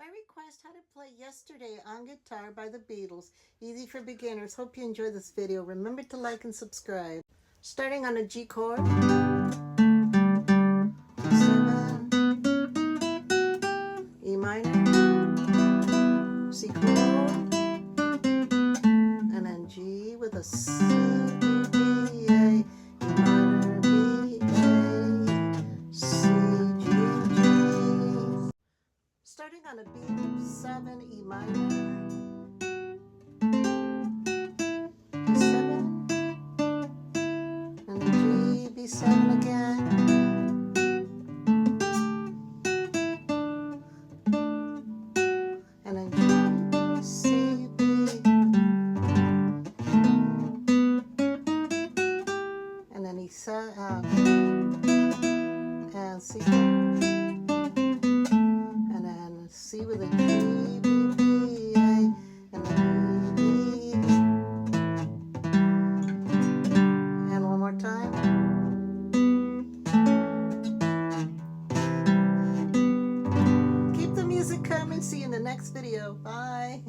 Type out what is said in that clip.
request how to play Yesterday on guitar by the Beatles. Easy for beginners. Hope you enjoy this video. Remember to like and subscribe. Starting on a G chord. G7. E minor. C chord. And then G with a C, B, A, E minor, B, A, C, G, G. Starting on a B7, E minor, B7, and then G, B7 again, and then G, C, B, and then E7, and C, and then C with a G, B, B, A, and then E, B, and one more time. Keep the music coming. See you in the next video. Bye.